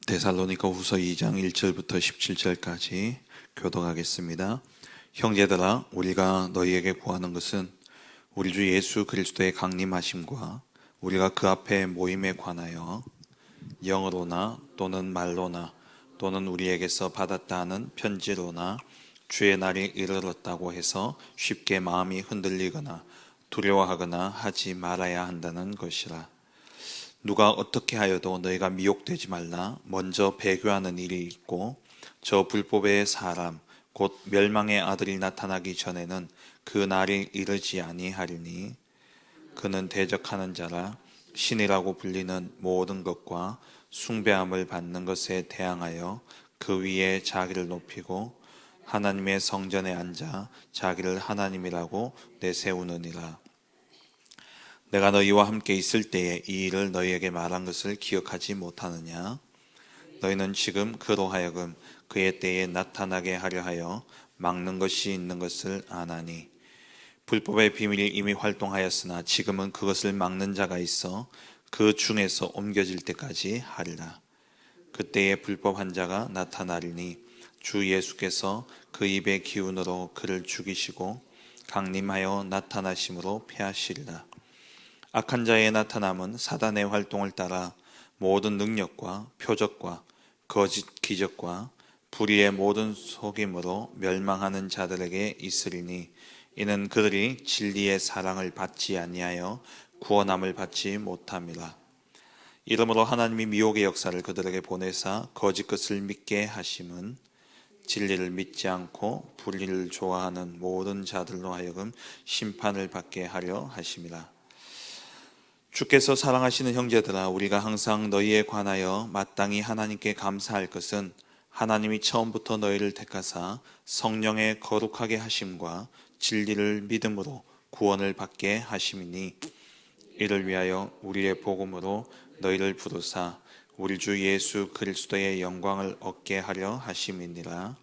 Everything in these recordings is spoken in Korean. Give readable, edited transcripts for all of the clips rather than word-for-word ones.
데살로니가 후서 2장 1절부터 17절까지 교독하겠습니다. 형제들아, 우리가 너희에게 구하는 것은 우리 주 예수 그리스도의 강림하심과 우리가 그 앞에 모임에 관하여 영어로나 또는 말로나 또는 우리에게서 받았다 하는 편지로나 주의 날이 이르렀다고 해서 쉽게 마음이 흔들리거나 두려워하거나 하지 말아야 한다는 것이라. 누가 어떻게 하여도 너희가 미혹되지 말라. 먼저 배교하는 일이 있고 저 불법의 사람 곧 멸망의 아들이 나타나기 전에는 그 날이 이르지 아니하리니 그는 대적하는 자라. 신이라고 불리는 모든 것과 숭배함을 받는 것에 대항하여 그 위에 자기를 높이고 하나님의 성전에 앉아 자기를 하나님이라고 내세우느니라. 내가 너희와 함께 있을 때에 이 일을 너희에게 말한 것을 기억하지 못하느냐? 너희는 지금 그로 하여금 그의 때에 나타나게 하려 하여 막는 것이 있는 것을 아나니 불법의 비밀이 이미 활동하였으나 지금은 그것을 막는 자가 있어 그 중에서 옮겨질 때까지 하리라. 그때에 불법한 자가 나타나리니 주 예수께서 그 입의 기운으로 그를 죽이시고 강림하여 나타나심으로 패하시리라. 악한 자의 나타남은 사단의 활동을 따라 모든 능력과 표적과 거짓 기적과 불의의 모든 속임으로 멸망하는 자들에게 있으리니 이는 그들이 진리의 사랑을 받지 아니하여 구원함을 받지 못함이라. 이러므로 하나님이 미혹의 역사를 그들에게 보내사 거짓 것을 믿게 하심은 진리를 믿지 않고 불의를 좋아하는 모든 자들로 하여금 심판을 받게 하려 하심이라. 주께서 사랑하시는 형제들아, 우리가 항상 너희에 관하여 마땅히 하나님께 감사할 것은 하나님이 처음부터 너희를 택하사 성령의 거룩하게 하심과 진리를 믿음으로 구원을 받게 하심이니 이를 위하여 우리의 복음으로 너희를 부르사 우리 주 예수 그리스도의 영광을 얻게 하려 하심이니라.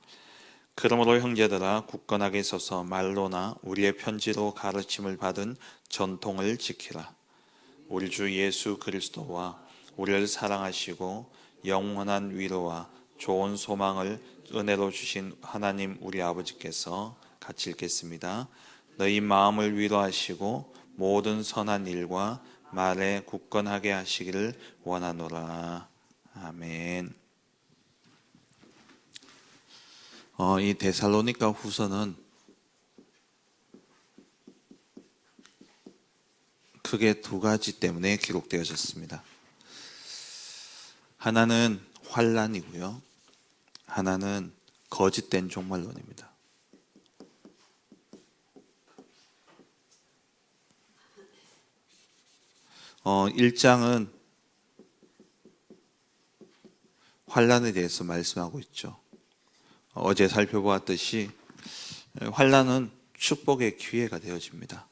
그러므로 형제들아, 굳건하게 서서 말로나 우리의 편지로 가르침을 받은 전통을 지키라. 우리 주 예수 그리스도와 우리를 사랑하시고 영원한 위로와 좋은 소망을 은혜로 주신 하나님 우리 아버지께서, 같이 읽겠습니다. 너희 마음을 위로하시고 모든 선한 일과 말에 굳건하게 하시기를 원하노라. 아멘. 이 데살로니가 후서는 크게 두 가지 때문에 기록되어졌습니다. 하나는 환난이고요, 하나는 거짓된 종말론입니다. 1장은 환난에 대해서 말씀하고 있죠. 어제 살펴보았듯이 환난은 축복의 기회가 되어집니다.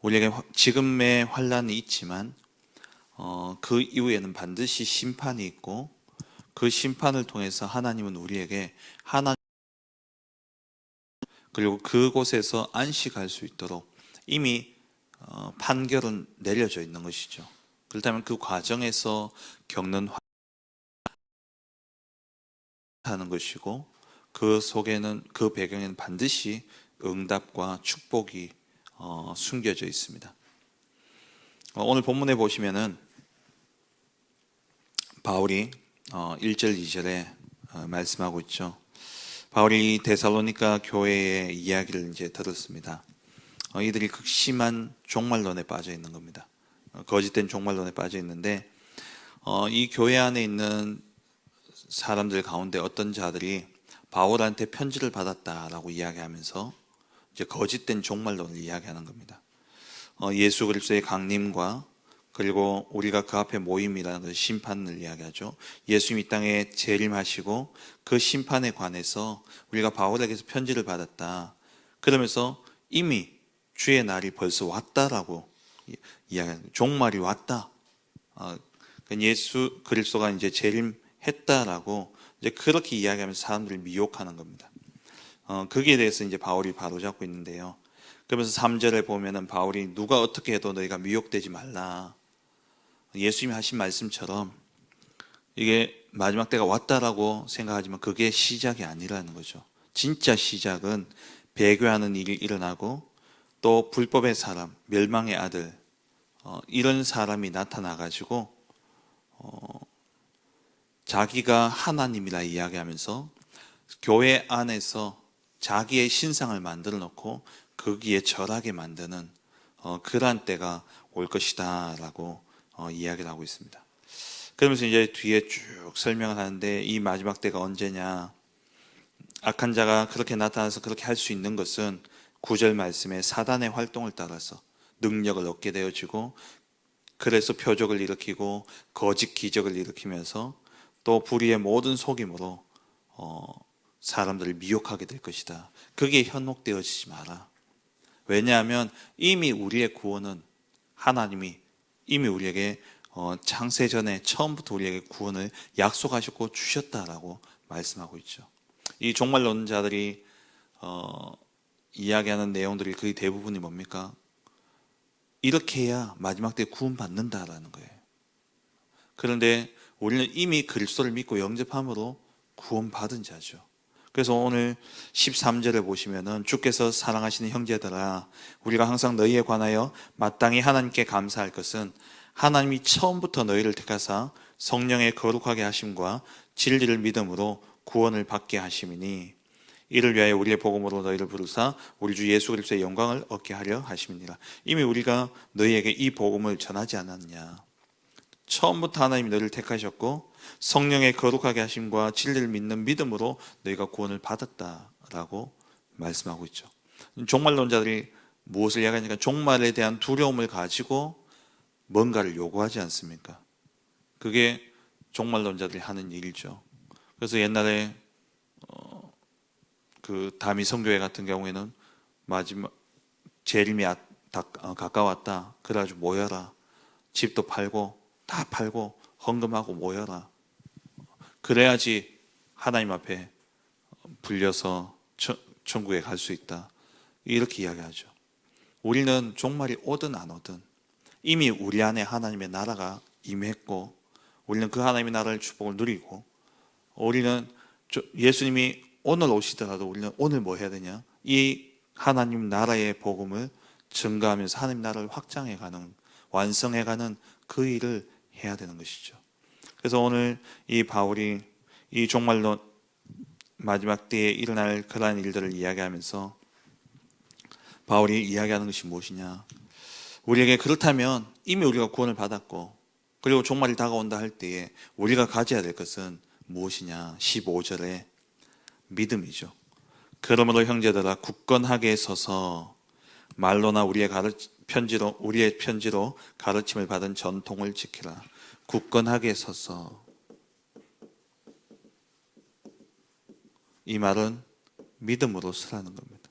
우리에게 지금의 환난이 있지만 그 이후에는 반드시 심판이 있고 그 심판을 통해서 하나님은 우리에게 그리고 그곳에서 안식할 수 있도록 이미 판결은 내려져 있는 것이죠. 그렇다면 그 과정에서 겪는 하는 것이고 그 속에는, 그 배경에는 반드시 응답과 축복이 숨겨져 있습니다. 오늘 본문에 보시면은 바울이 1절 2절에 말씀하고 있죠. 바울이 데살로니가 교회의 이야기를 이제 들었습니다. 이들이 극심한 종말론에 빠져 있는 겁니다. 거짓된 종말론에 빠져 있는데 이 교회 안에 있는 사람들 가운데 어떤 자들이 바울한테 편지를 받았다라고 이야기하면서 이제 거짓된 종말론을 이야기하는 겁니다. 예수 그리스도의 강림과 그리고 우리가 그 앞에 모임이라는 그 심판을 이야기하죠. 예수님이 이 땅에 재림하시고 그 심판에 관해서 우리가 바울에게서 편지를 받았다. 그러면서 이미 주의 날이 벌써 왔다라고 이야기하는, 종말이 왔다. 예수 그리스도가 이제 재림했다라고 이제 그렇게 이야기하면서 사람들을 미혹하는 겁니다. 거기에 대해서 이제 바울이 바로잡고 있는데요. 그러면서 3절에 보면은 바울이 누가 어떻게 해도 너희가 미혹되지 말라. 예수님이 하신 말씀처럼 이게 마지막 때가 왔다라고 생각하지만 그게 시작이 아니라는 거죠. 진짜 시작은 배교하는 일이 일어나고 또 불법의 사람, 멸망의 아들, 이런 사람이 나타나가지고 자기가 하나님이라 이야기하면서 교회 안에서 자기의 신상을 만들어 놓고 거기에 절하게 만드는 그러한 때가 올 것이다 라고 이야기를 하고 있습니다. 그러면서 이제 뒤에 쭉 설명을 하는데, 이 마지막 때가 언제냐, 악한 자가 그렇게 나타나서 그렇게 할 수 있는 것은 9절 말씀에 사단의 활동을 따라서 능력을 얻게 되어지고, 그래서 표적을 일으키고 거짓 기적을 일으키면서 또 불의의 모든 속임으로 사람들을 미혹하게 될 것이다. 그게 현혹되어지지 마라. 왜냐하면 이미 우리의 구원은 하나님이 이미 우리에게 창세전에 처음부터 우리에게 구원을 약속하셨고 주셨다라고 말씀하고 있죠. 이 종말론자들이 이야기하는 내용들이 거의 대부분이 뭡니까? 이렇게 해야 마지막 때 구원받는다라는 거예요. 그런데 우리는 이미 그리스도를 믿고 영접함으로 구원받은 자죠. 그래서 오늘 13절에 보시면은 주께서 사랑하시는 형제들아, 우리가 항상 너희에 관하여 마땅히 하나님께 감사할 것은 하나님이 처음부터 너희를 택하사 성령의 거룩하게 하심과 진리를 믿음으로 구원을 받게 하심이니, 이를 위하여 우리의 복음으로 너희를 부르사 우리 주 예수 그리스도의 영광을 얻게 하려 하심이니라. 이미 우리가 너희에게 이 복음을 전하지 않았냐. 처음부터 하나님이 너희를 택하셨고 성령의 거룩하게 하심과 진리를 믿는 믿음으로 너희가 구원을 받았다라고 말씀하고 있죠. 종말론자들이 무엇을 이야기하니까 종말에 대한 두려움을 가지고 뭔가를 요구하지 않습니까? 그게 종말론자들이 하는 일이죠. 그래서 옛날에 그 다미 성교회 같은 경우에는 마지막 재림이 가까웠다. 그래가지고 모여라. 집도 팔고 다 팔고 헌금하고 모여라. 그래야지 하나님 앞에 불려서 천국에 갈 수 있다. 이렇게 이야기하죠. 우리는 종말이 오든 안 오든 이미 우리 안에 하나님의 나라가 임했고, 우리는 그 하나님의 나라의 축복을 누리고, 우리는 예수님이 오늘 오시더라도 우리는 오늘 뭐 해야 되냐? 이 하나님 나라의 복음을 증가하면서 하나님 나라를 확장해가는, 완성해가는 그 일을 해야 되는 것이죠. 그래서 오늘 이 바울이 이 종말론 마지막 때에 일어날 그러한 일들을 이야기하면서 바울이 이야기하는 것이 무엇이냐? 우리에게 그렇다면 이미 우리가 구원을 받았고, 그리고 종말이 다가온다 할 때에 우리가 가져야 될 것은 무엇이냐? 15절에 믿음이죠. 그러므로 형제들아 굳건하게 서서 말로나 우리의 편지로 가르침을 받은 전통을 지키라. 굳건하게 서서, 이 말은 믿음으로 서라는 겁니다.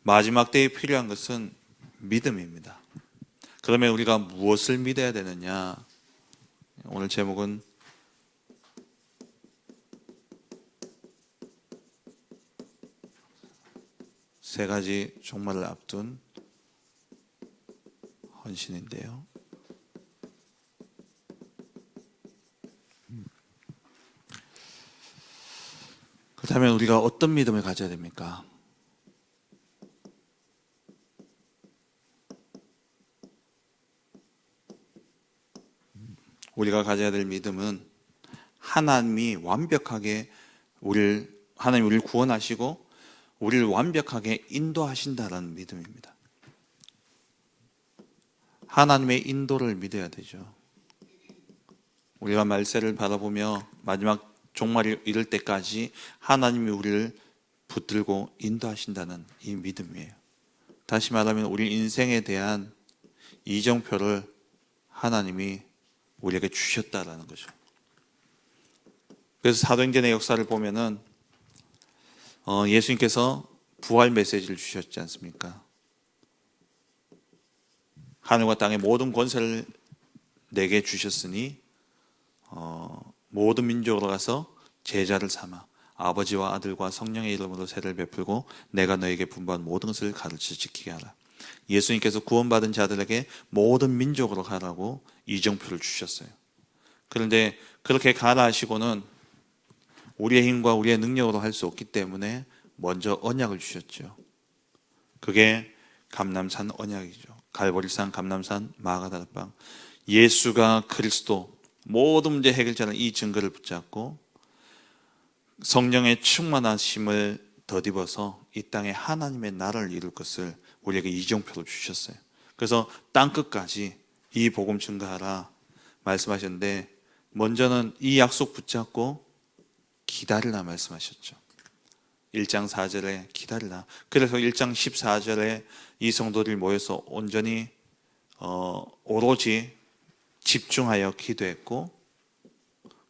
마지막 때에 필요한 것은 믿음입니다. 그러면 우리가 무엇을 믿어야 되느냐? 오늘 제목은 세 가지 종말을 앞둔 헌신인데요. 그렇다면 우리가 어떤 믿음을 가져야 됩니까? 우리가 가져야 될 믿음은 하나님이 완벽하게 하나님 우리를 구원하시고 우리를 완벽하게 인도하신다라는 믿음입니다. 하나님의 인도를 믿어야 되죠. 우리가 말세를 바라보며 마지막 종말이 이를 때까지 하나님이 우리를 붙들고 인도하신다는 이 믿음이에요. 다시 말하면 우리 인생에 대한 이정표를 하나님이 우리에게 주셨다라는 거죠. 그래서 사도행전의 역사를 보면은 예수님께서 부활 메시지를 주셨지 않습니까? 하늘과 땅의 모든 권세를 내게 주셨으니 모든 민족으로 가서 제자를 삼아 아버지와 아들과 성령의 이름으로 세례를 베풀고 내가 너에게 분부한 모든 것을 가르쳐 지키게 하라. 예수님께서 구원받은 자들에게 모든 민족으로 가라고 이정표를 주셨어요. 그런데 그렇게 가라 하시고는 우리의 힘과 우리의 능력으로 할 수 없기 때문에 먼저 언약을 주셨죠. 그게 감람산 언약이죠. 갈보리산, 감람산, 마가다락방. 예수가 그리스도, 모든 문제 해결자는 이 증거를 붙잡고 성령의 충만하심을 덧입어서 이 땅에 하나님의 나라를 이룰 것을 우리에게 이정표로 주셨어요. 그래서 땅끝까지 이 복음 증거하라 말씀하셨는데, 먼저는 이 약속 붙잡고 기다리라 말씀하셨죠. 1장 4절에 기다리라. 그래서 1장 14절에 이 성도들이 모여서 온전히 오로지 집중하여 기도했고,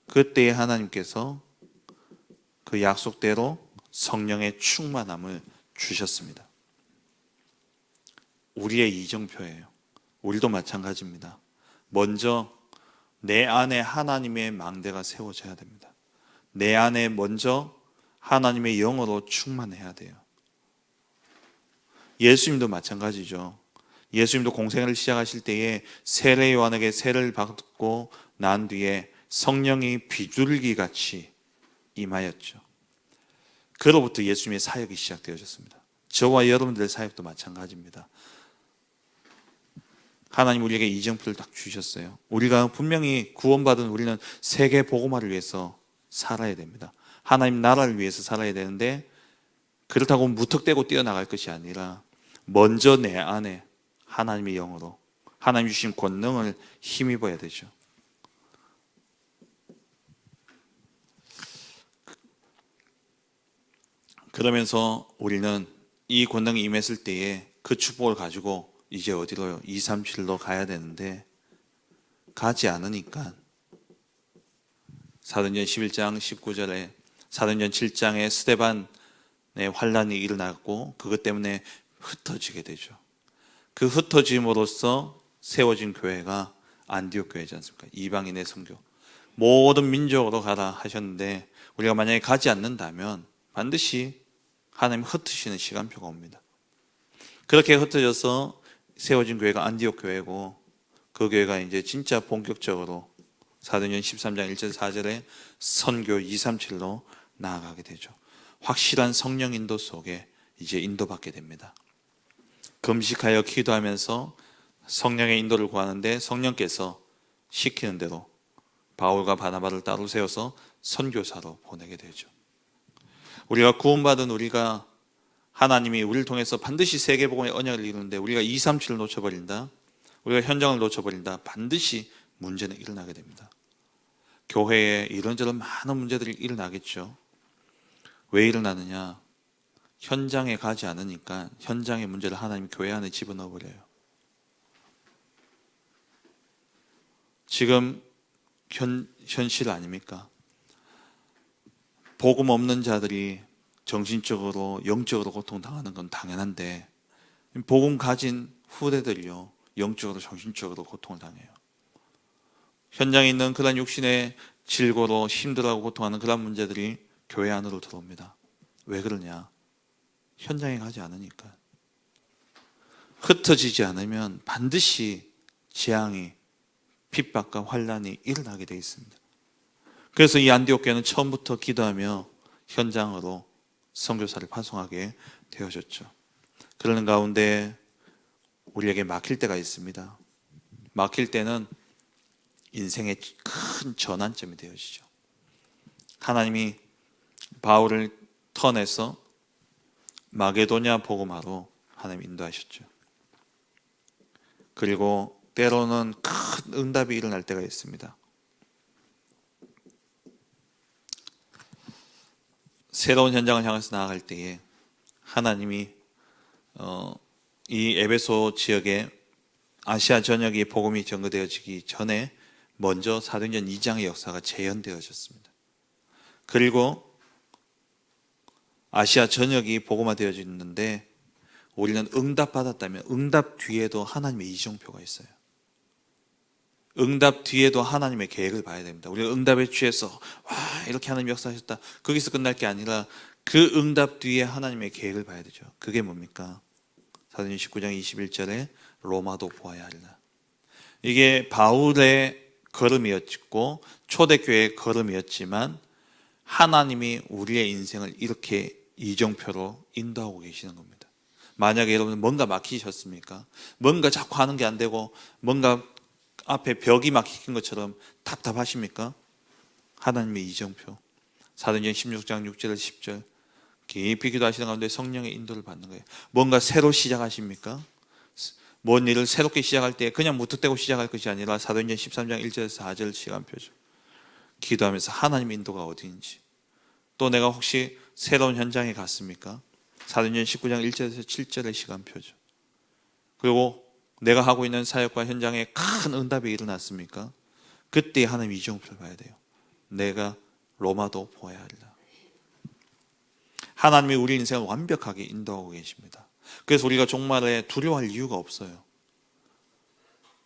그때에 하나님께서 그 약속대로 성령의 충만함을 주셨습니다. 우리의 이정표예요. 우리도 마찬가지입니다. 먼저 내 안에 하나님의 망대가 세워져야 됩니다. 내 안에 먼저 하나님의 영으로 충만해야 돼요. 예수님도 마찬가지죠. 예수님도 공생애를 시작하실 때에 세례 요한에게 세례를 받고 난 뒤에 성령이 비둘기같이 임하였죠. 그로부터 예수님의 사역이 시작되어졌습니다. 저와 여러분들의 사역도 마찬가지입니다. 하나님 우리에게 이정표를 딱 주셨어요. 우리가 분명히 구원받은 우리는 세계 복음화를 위해서 살아야 됩니다. 하나님 나라를 위해서 살아야 되는데, 그렇다고 무턱대고 뛰어나갈 것이 아니라 먼저 내 안에 하나님의 영으로 하나님 주신 권능을 힘입어야 되죠. 그러면서 우리는 이 권능이 임했을 때에 그 축복을 가지고 이제 어디로요? 237로 가야 되는데 가지 않으니까 사도행전 11장 19절에 사도행전 7장에 스데반의 환란이 일어났고 그것 때문에 흩어지게 되죠. 그 흩어짐으로써 세워진 교회가 안디옥 교회지 않습니까? 이방인의 선교, 모든 민족으로 가라 하셨는데, 우리가 만약에 가지 않는다면 반드시 하나님 흩으시는 시간표가 옵니다. 그렇게 흩어져서 세워진 교회가 안디옥 교회고, 그 교회가 이제 진짜 본격적으로 사도행전 13장 1절 4절에 선교 237로 나아가게 되죠. 확실한 성령 인도 속에 이제 인도받게 됩니다. 금식하여 기도하면서 성령의 인도를 구하는데, 성령께서 시키는 대로 바울과 바나바를 따로 세워서 선교사로 보내게 되죠. 우리가 구원받은 우리가, 하나님이 우리를 통해서 반드시 세계복음의 언약을 이루는데 우리가 237을 놓쳐버린다, 우리가 현장을 놓쳐버린다, 반드시 문제는 일어나게 됩니다. 교회에 이런저런 많은 문제들이 일어나겠죠. 왜 일어나느냐? 현장에 가지 않으니까 현장의 문제를 하나님 교회 안에 집어넣어 버려요. 지금 현실 아닙니까? 복음 없는 자들이 정신적으로 영적으로 고통당하는 건 당연한데, 복음 가진 후대들이요 영적으로 정신적으로 고통을 당해요. 현장에 있는 그런 육신의 질고로 힘들어하고 고통하는 그런 문제들이 교회 안으로 들어옵니다. 왜 그러냐? 현장에 가지 않으니까. 흩어지지 않으면 반드시 재앙이, 핍박과 환란이 일어나게 되어 있습니다. 그래서 이 안디옥 교회는 처음부터 기도하며 현장으로 선교사를 파송하게 되어졌죠. 그러는 가운데 우리에게 막힐 때가 있습니다. 막힐 때는 인생의 큰 전환점이 되어지죠. 하나님이 바울을 터내서 마게도냐 복음화로 하나님 인도하셨죠. 그리고 때로는 큰 응답이 일어날 때가 있습니다. 새로운 현장을 향해서 나아갈 때에 하나님이 이 에베소 지역에 아시아 전역이 복음이 전거되어지기 전에 먼저 사도행전 2장의 역사가 재현되어졌습니다. 그리고 아시아 전역이 복음화되어졌는데, 우리는 응답받았다면 응답 뒤에도 하나님의 이정표가 있어요. 응답 뒤에도 하나님의 계획을 봐야 됩니다. 우리가 응답에 취해서 와 이렇게 하나님 역사하셨다, 거기서 끝날 게 아니라 그 응답 뒤에 하나님의 계획을 봐야 되죠. 그게 뭡니까? 사도행전 19장 21절에 로마도 보아야 하리라. 이게 바울의 걸음이었고 초대교회의 걸음이었지만 하나님이 우리의 인생을 이렇게 이정표로 인도하고 계시는 겁니다. 만약에 여러분 뭔가 막히셨습니까? 뭔가 자꾸 하는 게 안 되고 뭔가 앞에 벽이 막힌 것처럼 답답하십니까? 하나님의 이정표. 사도행전 16장 6절 10절 깊이 기도하시는 가운데 성령의 인도를 받는 거예요. 뭔가 새로 시작하십니까? 뭔 일을 새롭게 시작할 때 그냥 무턱대고 시작할 것이 아니라 사도행전 13장 1절에서 4절 시간표죠. 기도하면서 하나님의 인도가 어디인지. 또 내가 혹시 새로운 현장에 갔습니까? 사도행전 19장 1절에서 7절의 시간표죠. 그리고 내가 하고 있는 사역과 현장에 큰 응답이 일어났습니까? 그때 하나님 이정표를 봐야 돼요. 내가 로마도 보아야 하리라. 하나님이 우리 인생을 완벽하게 인도하고 계십니다. 그래서 우리가 종말에 두려워할 이유가 없어요.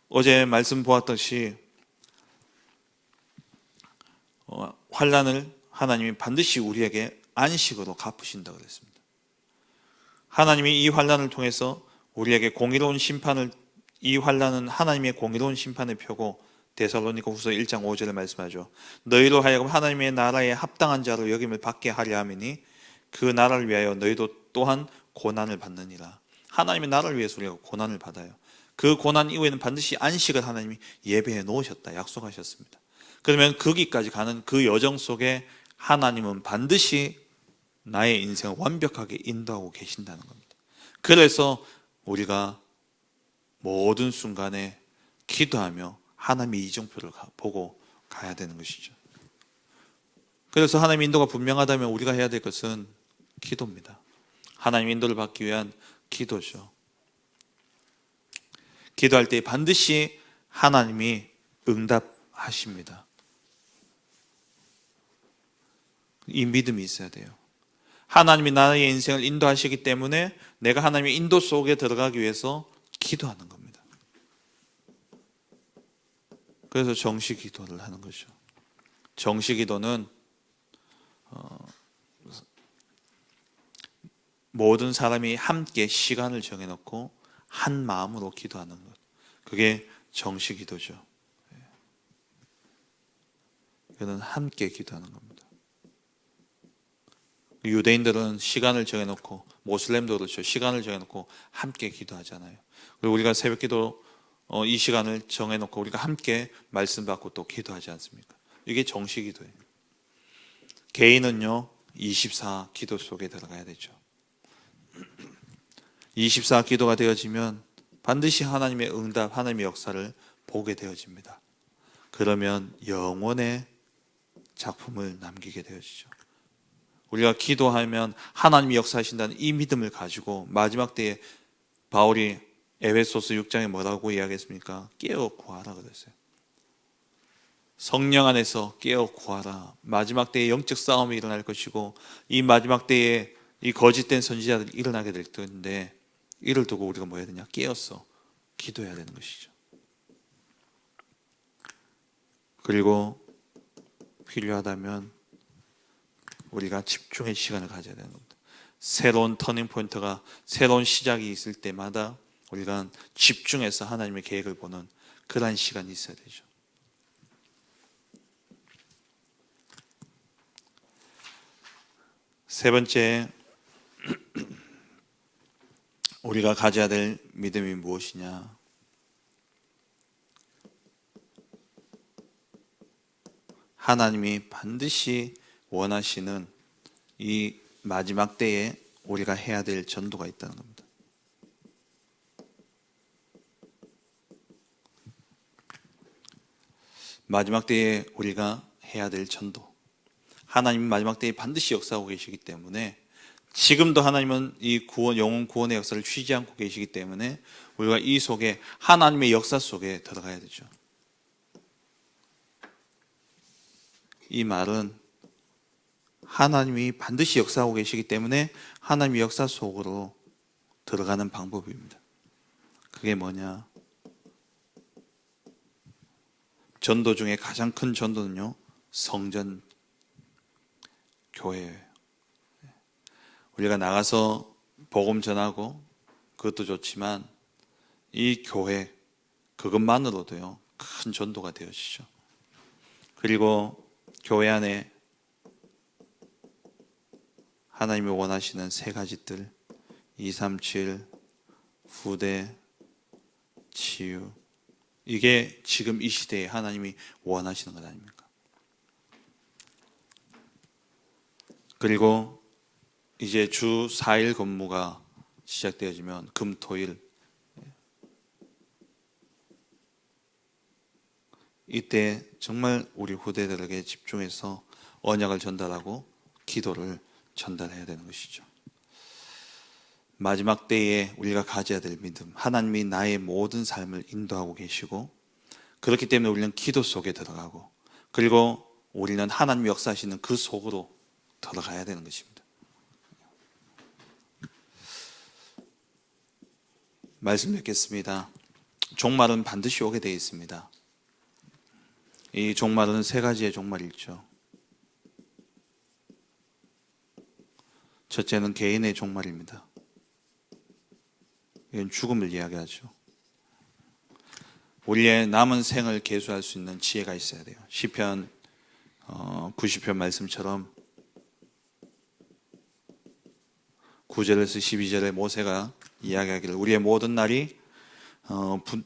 어제 말씀 보았듯이 환난을 하나님이 반드시 우리에게 안식으로 갚으신다고 그랬습니다. 하나님이 이 환난을 통해서 우리에게 공의로운 심판을, 이 환난은 하나님의 공의로운 심판을 펴고 데살로니가 후서 1장 5절에 말씀하죠. 너희로 하여금 하나님의 나라에 합당한 자로 여김을 받게 하려 함이니 그 나라를 위하여 너희도 또한 고난을 받느니라. 하나님의 나라를 위해서 우리가 고난을 받아요. 그 고난 이후에는 반드시 안식을 하나님이 예배해 놓으셨다 약속하셨습니다. 그러면 거기까지 가는 그 여정 속에 하나님은 반드시 나의 인생을 완벽하게 인도하고 계신다는 겁니다. 그래서 우리가 모든 순간에 기도하며 하나님의 이정표를 보고 가야 되는 것이죠. 그래서 하나님의 인도가 분명하다면 우리가 해야 될 것은 기도입니다. 하나님의 인도를 받기 위한 기도죠. 기도할 때 반드시 하나님이 응답하십니다. 이 믿음이 있어야 돼요. 하나님이 나의 인생을 인도하시기 때문에 내가 하나님의 인도 속에 들어가기 위해서 기도하는 겁니다. 그래서 정시 기도를 하는 거죠. 정시 기도는 모든 사람이 함께 시간을 정해놓고 한 마음으로 기도하는 것. 그게 정시 기도죠. 그는 함께 기도하는 겁니다. 유대인들은 시간을 정해놓고, 모슬렘도 그렇죠. 시간을 정해놓고 함께 기도하잖아요. 그리고 우리가 새벽 기도 이 시간을 정해놓고 우리가 함께 말씀 받고 또 기도하지 않습니까? 이게 정시 기도예요. 개인은요 24 기도 속에 들어가야 되죠. 24 기도가 되어지면 반드시 하나님의 응답, 하나님의 역사를 보게 되어집니다. 그러면 영원의 작품을 남기게 되어지죠. 우리가 기도하면 하나님이 역사하신다는 이 믿음을 가지고 마지막 때에 바울이 에베소서 6장에 뭐라고 이야기했습니까? 깨어 구하라 그랬어요. 성령 안에서 깨어 구하라. 마지막 때에 영적 싸움이 일어날 것이고 이 마지막 때에 이 거짓된 선지자들이 일어나게 될 텐데 이를 두고 우리가 뭐 해야 되냐? 깨어서 기도해야 되는 것이죠. 그리고 필요하다면 우리가 집중의 시간을 가져야 되는 겁니다. 새로운 터닝 포인트가, 새로운 시작이 있을 때마다 우리가 집중해서 하나님의 계획을 보는 그러한 시간이 있어야 되죠. 세 번째, 우리가 가져야 될 믿음이 무엇이냐? 하나님이 반드시 원하시는 이 마지막 때에 우리가 해야 될 전도가 있다는 겁니다. 마지막 때에 우리가 해야 될 전도. 하나님은 마지막 때에 반드시 역사하고 계시기 때문에 지금도 하나님은 이 구원, 영혼 구원의 역사를 쉬지 않고 계시기 때문에 우리가 이 속에 하나님의 역사 속에 들어가야 되죠. 이 말은 하나님이 반드시 역사하고 계시기 때문에 하나님의 역사 속으로 들어가는 방법입니다. 그게 뭐냐? 전도 중에 가장 큰 전도는요, 성전, 교회예요. 우리가 나가서 복음 전하고 그것도 좋지만 이 교회 그것만으로도요 큰 전도가 되어지죠. 그리고 교회 안에 하나님이 원하시는 세 가지들, 237, 후대, 치유. 이게 지금 이 시대에 하나님이 원하시는 것 아닙니까? 그리고 이제 주 4일 근무가 시작되어지면 금, 토, 일, 이때 정말 우리 후대들에게 집중해서 언약을 전달하고 기도를 전달해야 되는 것이죠. 마지막 때에 우리가 가져야 될 믿음, 하나님이 나의 모든 삶을 인도하고 계시고, 그렇기 때문에 우리는 기도 속에 들어가고, 그리고 우리는 하나님이 역사하시는 그 속으로 들어가야 되는 것입니다. 말씀 뵙겠습니다. 종말은 반드시 오게 되어 있습니다. 이 종말은 세 가지의 종말이 있죠. 첫째는 개인의 종말입니다. 이건 죽음을 이야기하죠. 우리의 남은 생을 계수할 수 있는 지혜가 있어야 돼요. 시편 90편 말씀처럼 9절에서 12절에 모세가 이야기하기를 우리의 모든 날이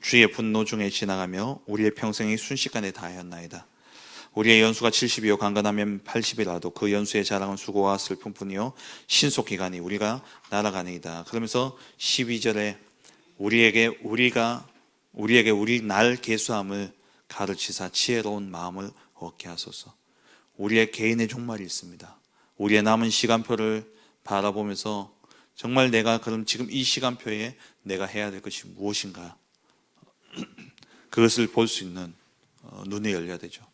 주의 분노 중에 지나가며 우리의 평생이 순식간에 다하였나이다. 우리의 연수가 70이요 강건하면 80이라도 그 연수의 자랑은 수고와 슬픔뿐이요 신속히 가니 우리가 날아가니이다. 그러면서 12절에 우리에게 우리 날 계수함을 가르치사 지혜로운 마음을 얻게 하소서. 우리의 개인의 종말이 있습니다. 우리의 남은 시간표를 바라보면서 정말 내가 그럼 지금 이 시간표에 내가 해야 될 것이 무엇인가, 그것을 볼 수 있는 눈이 열려야 되죠.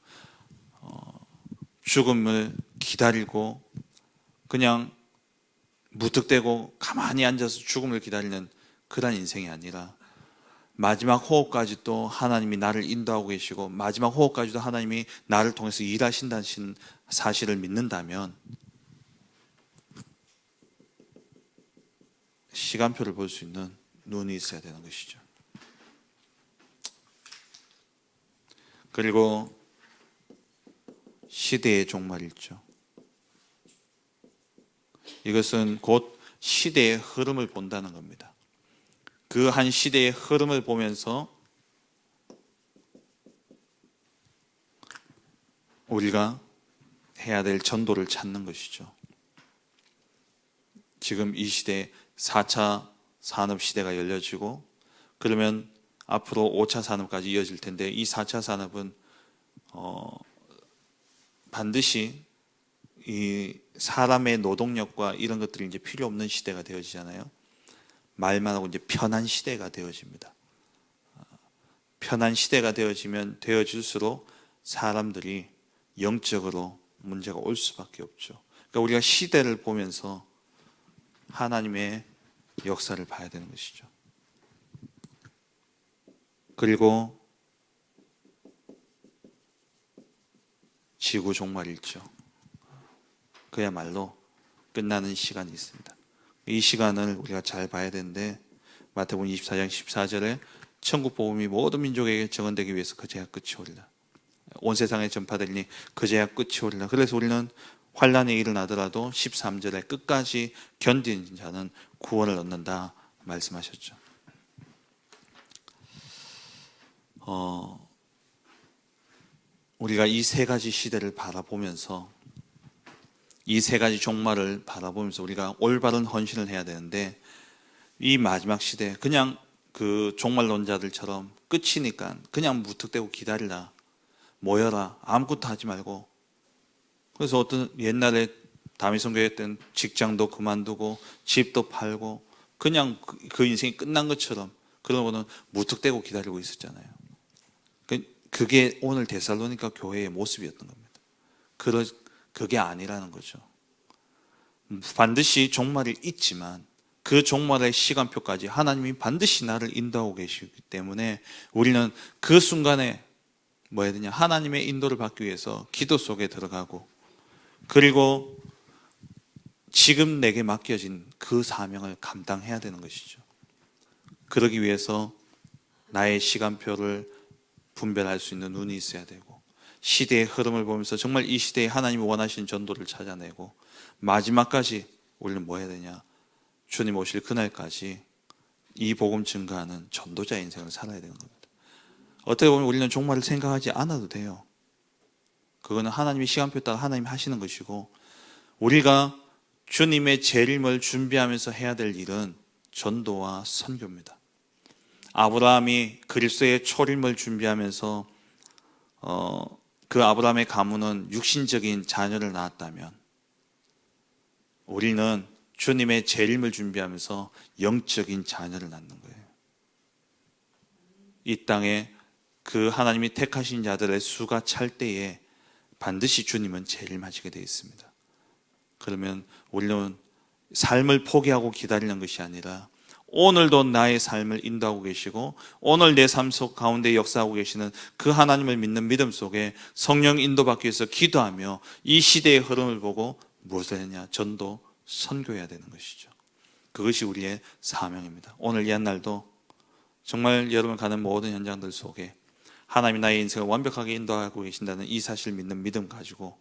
죽음을 기다리고 그냥 무턱대고 가만히 앉아서 죽음을 기다리는 그런 인생이 아니라 마지막 호흡까지도 하나님이 나를 인도하고 계시고 마지막 호흡까지도 하나님이 나를 통해서 일하신다는 사실을 믿는다면 시간표를 볼 수 있는 눈이 있어야 되는 것이죠. 그리고 시대의 종말이 있죠. 이것은 곧 시대의 흐름을 본다는 겁니다. 그 한 시대의 흐름을 보면서 우리가 해야 될 전도를 찾는 것이죠. 지금 이 시대에 4차 산업시대가 열려지고 그러면 앞으로 5차 산업까지 이어질 텐데 이 4차 산업은 반드시 이 사람의 노동력과 이런 것들이 이제 필요 없는 시대가 되어지잖아요. 말만 하고 이제 편한 시대가 되어집니다. 편한 시대가 되어질수록 사람들이 영적으로 문제가 올 수밖에 없죠. 그러니까 우리가 시대를 보면서 하나님의 역사를 봐야 되는 것이죠. 그리고 지구 종말이 있죠. 그야말로 끝나는 시간이 있습니다. 이 시간을 우리가 잘 봐야 되는데 마태복음 24장 14절에 천국 복음이 모든 민족에게 증언되기 위해서 그 제약 끝이 오리라. 온 세상에 전파되리니 그 제약 끝이 오리라. 그래서 우리는 환난이 일어나더라도 13절에 끝까지 견디는 자는 구원을 얻는다 말씀하셨죠. 우리가 이 세 가지 시대를 바라보면서 이 세 가지 종말을 바라보면서 우리가 올바른 헌신을 해야 되는데 이 마지막 시대 그냥 그 종말론자들처럼 끝이니까 그냥 무턱대고 기다리라, 모여라, 아무것도 하지 말고. 그래서 어떤 옛날에 다미성교회 때는 직장도 그만두고 집도 팔고 그냥 그 인생이 끝난 것처럼 그러고는 무턱대고 기다리고 있었잖아요. 그게 오늘 데살로니가 교회의 모습이었던 겁니다. 그게 아니라는 거죠. 반드시 종말이 있지만 그 종말의 시간표까지 하나님이 반드시 나를 인도하고 계시기 때문에 우리는 그 순간에 뭐 해야 되냐, 하나님의 인도를 받기 위해서 기도 속에 들어가고 그리고 지금 내게 맡겨진 그 사명을 감당해야 되는 것이죠. 그러기 위해서 나의 시간표를 분별할 수 있는 눈이 있어야 되고 시대의 흐름을 보면서 정말 이 시대에 하나님이 원하시는 전도를 찾아내고 마지막까지 우리는 뭐 해야 되냐? 주님 오실 그날까지 이 복음 증거하는 전도자 인생을 살아야 되는 겁니다. 어떻게 보면 우리는 종말을 생각하지 않아도 돼요. 그거는 하나님의 시간표 따라 하나님이 하시는 것이고, 우리가 주님의 재림을 준비하면서 해야 될 일은 전도와 선교입니다. 아브라함이 그리스도의 초림을 준비하면서 그 아브라함의 가문은 육신적인 자녀를 낳았다면, 우리는 주님의 재림을 준비하면서 영적인 자녀를 낳는 거예요. 이 땅에 그 하나님이 택하신 자들의 수가 찰 때에 반드시 주님은 재림하시게 되어 있습니다. 그러면 우리는 삶을 포기하고 기다리는 것이 아니라 오늘도 나의 삶을 인도하고 계시고 오늘 내 삶 속 가운데 역사하고 계시는 그 하나님을 믿는 믿음 속에 성령 인도받기 위해서 기도하며 이 시대의 흐름을 보고 무엇을 했냐? 전도, 선교해야 되는 것이죠. 그것이 우리의 사명입니다. 오늘 이 한날도 정말 여러분 가는 모든 현장들 속에 하나님이 나의 인생을 완벽하게 인도하고 계신다는 이 사실을 믿는 믿음 가지고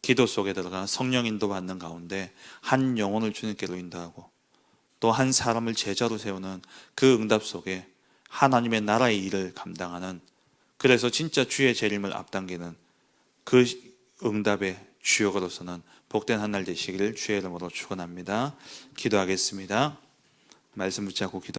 기도 속에 들어가 성령 인도받는 가운데 한 영혼을 주님께로 인도하고 또 한 사람을 제자로 세우는 그 응답 속에 하나님의 나라의 일을 감당하는, 그래서 진짜 주의 재림을 앞당기는 그 응답의 주역으로서는 복된 한 날 되시기를 주의 이름으로 축원합니다. 기도하겠습니다. 말씀 붙잡고 기도